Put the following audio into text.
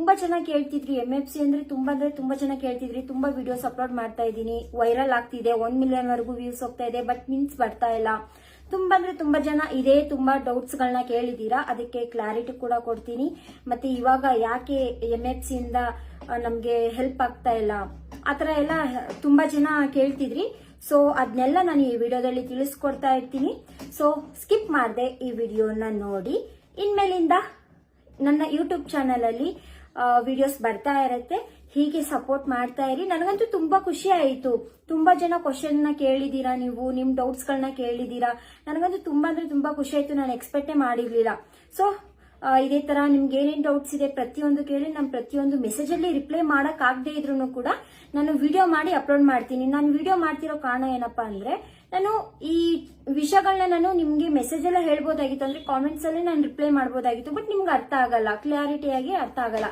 ತುಂಬಾ ಜನ ಕೇಳ್ತಿದ್ರಿ MFC ಅಂದ್ರೆ ತುಂಬಾ ಜನ ಕೇಳ್ತಿದ್ರಿ. ತುಂಬಾ ವಿಡಿಯೋಸ್ ಅಪ್ಲೋಡ್ ಮಾಡ್ತಾ ಇದ್ದೀನಿ, ವೈರಲ್ ಆಗ್ತಿದೆ, 1 ಮಿಲಿಯನ್ ವರೆಗೂ ವ್ಯೂಸ್ ಹೋಗ್ತಾ ಇದೆ, ಬಟ್ ಮಿನ್ಸ್ ಬರ್ತಾ ಇಲ್ಲ. ತುಂಬಾ ಜನ ಇದೇ ತುಂಬಾ ಡೌಟ್ಸ್ ಗಳನ್ನ ಕೇಳಿದೀರಾ. ಅದಕ್ಕೆ ಕ್ಲಾರಿಟಿ ಕೂಡ ಕೊಡ್ತೀನಿ. ಮತ್ತೆ ಇವಾಗ ಯಾಕೆ MFC ಇಂದ ನಮ್ಗೆ ಹೆಲ್ಪ್ ಆಗ್ತಾ ಇಲ್ಲ ಆತರ ಎಲ್ಲ ತುಂಬಾ ಜನ ಕೇಳ್ತಿದ್ರಿ. ಸೊ ಅದನ್ನೆಲ್ಲ ನಾನು ಈ ವಿಡಿಯೋದಲ್ಲಿ ತಿಳಿಸ್ಕೊಡ್ತಾ ಇರ್ತೀನಿ. ಸೊ ಸ್ಕಿಪ್ ಮಾಡದೆ ಈ ವಿಡಿಯೋನ ನೋಡಿ. ಇನ್ಮೇಲಿಂದ ನನ್ನ ಯೂಟ್ಯೂಬ್ ಚಾನಲ್ ಅಲ್ಲಿ ವಿಡಿಯೋಸ್ ಬರ್ತಾ ಇರತ್ತೆ. ಹೀಗೆ ಸಪೋರ್ಟ್ ಮಾಡ್ತಾ ಇರಿ. ನನಗಂತೂ ತುಂಬಾ ಖುಷಿ ಆಯಿತು. ತುಂಬಾ ಜನ ಕ್ವಶನ್ ನ ಕೇಳಿದೀರಾ, ನೀವು ನಿಮ್ ಡೌಟ್ಸ್ ಗಳನ್ನ ಕೇಳಿದೀರಾ. ನನಗಂತೂ ತುಂಬಾ ಖುಷಿ ಆಯ್ತು. ನಾನು ಎಕ್ಸ್ಪೆಕ್ಟೇ ಮಾಡಿರ್ಲಿಲ್ಲ. ಸೊ ಇದೇ ತರ ನಿಮ್ಗೆ ಏನೇನ್ ಡೌಟ್ಸ್ ಇದೆ ಪ್ರತಿಯೊಂದು ಕೇಳಿ. ನಾನು ಪ್ರತಿಯೊಂದು ಮೆಸೇಜ್ ಅಲ್ಲಿ ರಿಪ್ಲೈ ಮಾಡಕ್ ಆಗದೆ ಇದ್ರು ಕೂಡ ನಾನು ವಿಡಿಯೋ ಮಾಡಿ ಅಪ್ಲೋಡ್ ಮಾಡ್ತೀನಿ. ನಾನು ವಿಡಿಯೋ ಮಾಡ್ತಿರೋ ಕಾರಣ ಏನಪ್ಪಾ ಅಂದ್ರೆ, ನಾನು ಈ ವಿಷಯಗಳನ್ನ ನಾನು ನಿಮ್ಗೆ ಮೆಸೇಜ್ ಎಲ್ಲ ಹೇಳ್ಬೋದಾಗಿತ್ತು, ಅಂದ್ರೆ ಕಾಮೆಂಟ್ಸ್ ಅಲ್ಲಿ ನಾನು ರಿಪ್ಲೈ ಮಾಡ್ಬೋದಾಗಿತ್ತು. ಬಟ್ ನಿಮ್ಗೆ ಅರ್ಥ ಆಗಲ್ಲ, ಕ್ಲಾರಿಟಿಯಾಗಿ ಅರ್ಥ ಆಗಲ್ಲ.